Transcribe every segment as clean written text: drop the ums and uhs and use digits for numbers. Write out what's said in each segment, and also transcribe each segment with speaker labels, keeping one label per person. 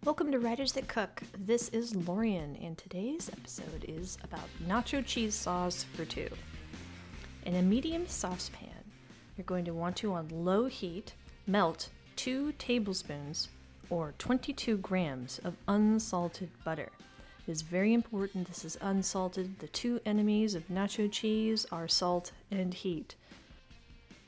Speaker 1: Welcome to Writers That Cook. This is Lorian, and today's episode is about nacho cheese sauce for two. In a medium saucepan, you're going to want to, on low heat, melt 2 tablespoons or 22 grams of unsalted butter. It is very important this is unsalted. The two enemies of nacho cheese are salt and heat.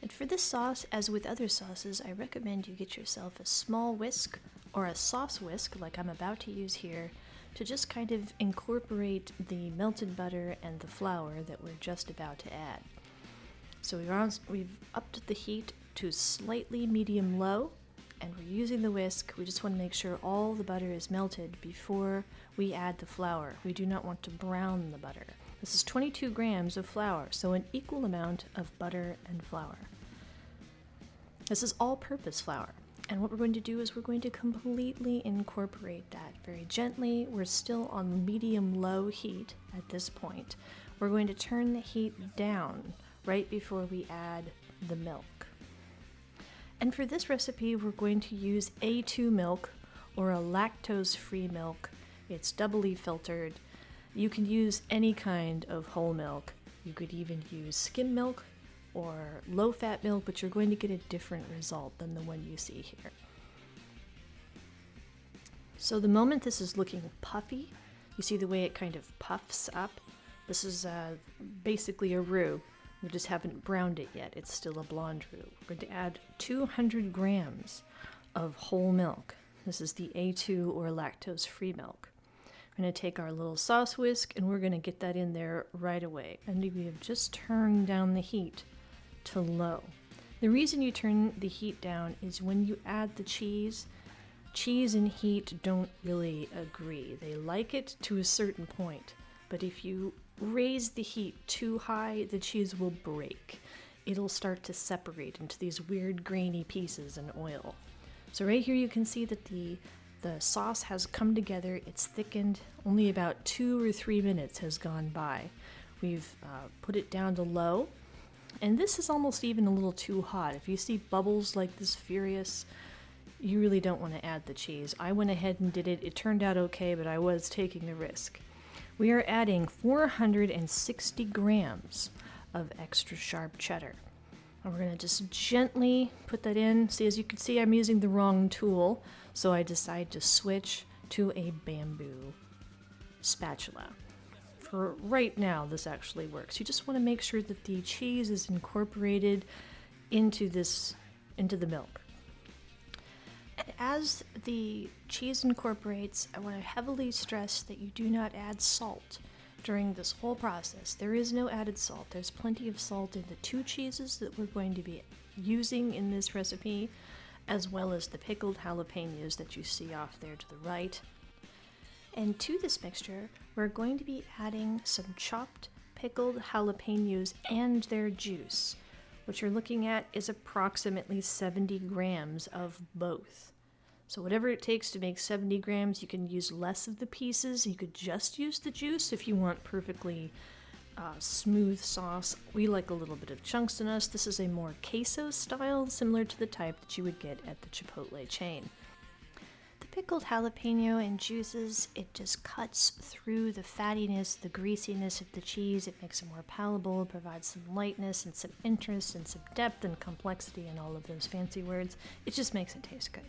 Speaker 1: And for this sauce, as with other sauces, I recommend you get yourself a small whisk or a sauce whisk, like I'm about to use here, to just kind of incorporate the melted butter and the flour that we're just about to add. So we've upped the heat to slightly medium-low, and we're using the whisk. We just want to make sure all the butter is melted before we add the flour. We do not want to brown the butter. This is 22 grams of flour, so an equal amount of butter and flour. This is all-purpose flour. And what we're going to do is we're going to completely incorporate that very gently. We're still on medium-low heat at this point. We're going to turn the heat down right before we add the milk. And for this recipe, we're going to use A2 milk or a lactose-free milk. It's doubly filtered. You can use any kind of whole milk. You could even use skim milk or low-fat milk, but you're going to get a different result than the one you see here. So the moment this is looking puffy, you see the way it kind of puffs up? This is basically a roux. We just haven't browned it yet. It's still a blonde roux. We're going to add 200 grams of whole milk. This is the A2 or lactose-free milk. We're going to take our little sauce whisk and we're going to get that in there right away. And we have just turned down the heat to low. The reason you turn the heat down is when you add the cheese and heat don't really agree. They like it to a certain point, but if you raise the heat too high, the cheese will break. It'll start to separate into these weird grainy pieces in oil. So right here you can see that the sauce has come together. It's thickened. Only about 2 or 3 minutes has gone by. We've put it down to low. And this is almost even a little too hot. If you see bubbles like this furious, you really don't want to add the cheese. I went ahead and did it. It turned out okay, but I was taking the risk. We are adding 460 grams of extra sharp cheddar. And we're going to just gently put that in. See, as you can see, I'm using the wrong tool, so I decide to switch to a bamboo spatula. For right now, this actually works. You just want to make sure that the cheese is incorporated into the milk. And as the cheese incorporates, I want to heavily stress that you do not add salt during this whole process. There is no added salt. There's plenty of salt in the 2 cheeses that we're going to be using in this recipe, as well as the pickled jalapenos that you see off there to the right. And to this mixture, we're going to be adding some chopped pickled jalapenos and their juice. What you're looking at is approximately 70 grams of both. So whatever it takes to make 70 grams, you can use less of the pieces. You could just use the juice if you want perfectly smooth sauce. We like a little bit of chunks in us. This is a more queso-style, similar to the type that you would get at the Chipotle chain. Pickled jalapeno and juices, it just cuts through the fattiness, the greasiness of the cheese. It makes it more palatable, provides some lightness and some interest and some depth and complexity and all of those fancy words. It just makes it taste good.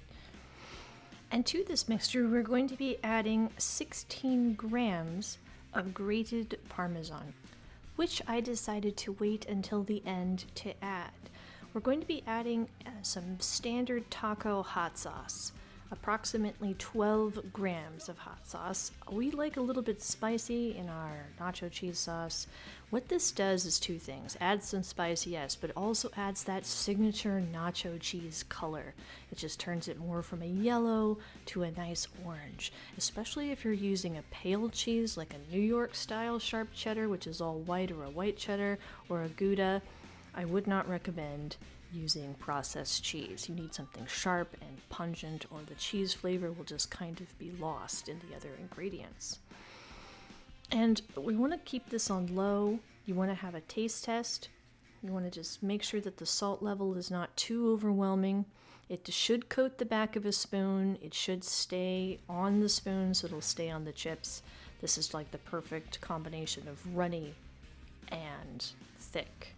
Speaker 1: And to this mixture, we're going to be adding 16 grams of grated Parmesan, which I decided to wait until the end to add. We're going to be adding some standard taco hot sauce. Approximately 12 grams of hot sauce. We like a little bit spicy in our nacho cheese sauce. What this does is 2 things. Adds some spice, yes, but also adds that signature nacho cheese color. It just turns it more from a yellow to a nice orange, especially if you're using a pale cheese like a New York style sharp cheddar, which is all white, or a white cheddar, or a Gouda. I would not recommend using processed cheese. You need something sharp and pungent, or the cheese flavor will just kind of be lost in the other ingredients. And we want to keep this on low. You want to have a taste test. You want to just make sure that the salt level is not too overwhelming. It should coat the back of a spoon. It should stay on the spoon so it'll stay on the chips. This is like the perfect combination of runny and thick.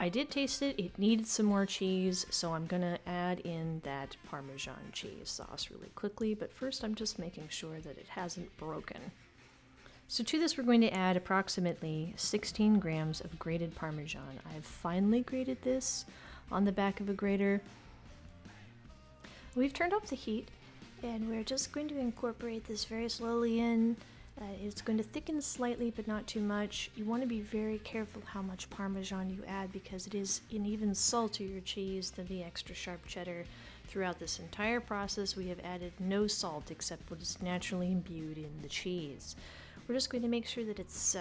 Speaker 1: I did taste it. It needed some more cheese, so I'm gonna add in that Parmesan cheese sauce really quickly, but first I'm just making sure that it hasn't broken. So to this we're going to add approximately 16 grams of grated Parmesan. I've finely grated this on the back of a grater. We've turned off the heat and we're just going to incorporate this very slowly in. It's going to thicken slightly but not too much. You want to be very careful how much Parmesan you add because it is an even saltier cheese than the extra sharp cheddar. Throughout this entire process we have added no salt except what is naturally imbued in the cheese. We're just going to make sure that it's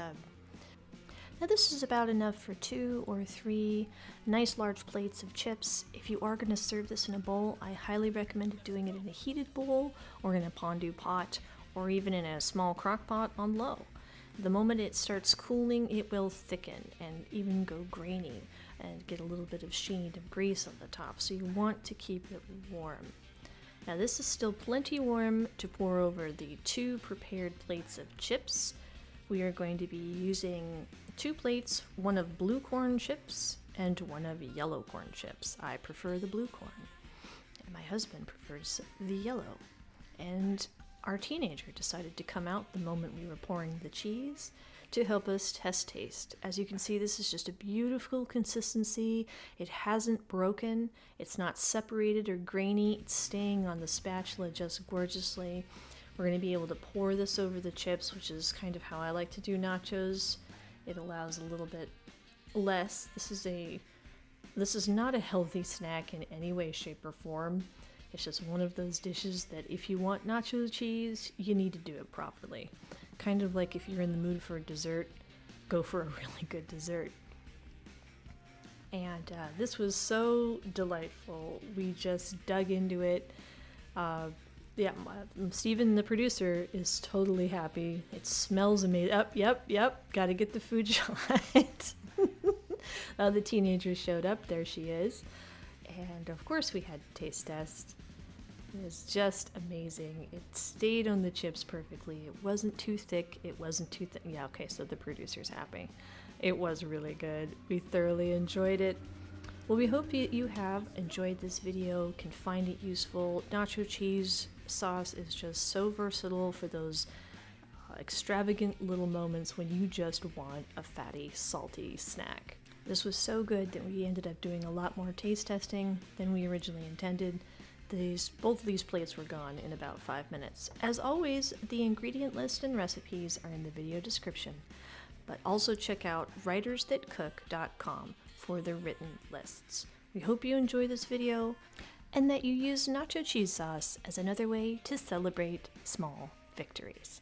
Speaker 1: now this is about enough for 2 or 3 nice large plates of chips. If you are going to serve this in a bowl, I highly recommend doing it in a heated bowl or in a pondu pot or even in a small crock pot on low. The moment it starts cooling, it will thicken and even go grainy and get a little bit of sheen of grease on the top, so you want to keep it warm. Now this is still plenty warm to pour over the 2 prepared plates of chips. We are going to be using 2 plates, one of blue corn chips and one of yellow corn chips. I prefer the blue corn, and my husband prefers the yellow. And our teenager decided to come out the moment we were pouring the cheese to help us test taste. As you can see, this is just a beautiful consistency. It hasn't broken, it's not separated or grainy, it's staying on the spatula just gorgeously. We're going to be able to pour this over the chips, which is kind of how I like to do nachos. It allows a little bit less. This is not a healthy snack in any way, shape, or form. It's just one of those dishes that if you want nacho cheese, you need to do it properly. Kind of like if you're in the mood for a dessert, go for a really good dessert. And this was so delightful. We just dug into it. Steven, the producer, is totally happy. It smells amazing. Yep. Gotta get the food shot. The teenager showed up. There she is. And of course we had a taste test. It was just amazing. It stayed on the chips perfectly. It wasn't too thick. It wasn't too thin. Yeah, okay, so the producer's happy. It was really good. We thoroughly enjoyed it. Well, we hope you have enjoyed this video, can find it useful. Nacho cheese sauce is just so versatile for those extravagant little moments when you just want a fatty, salty snack. This was so good that we ended up doing a lot more taste testing than we originally intended. Both of these plates were gone in about 5 minutes. As always, the ingredient list and recipes are in the video description, but also check out writersthatcook.com for the written lists. We hope you enjoy this video and that you use nacho cheese sauce as another way to celebrate small victories.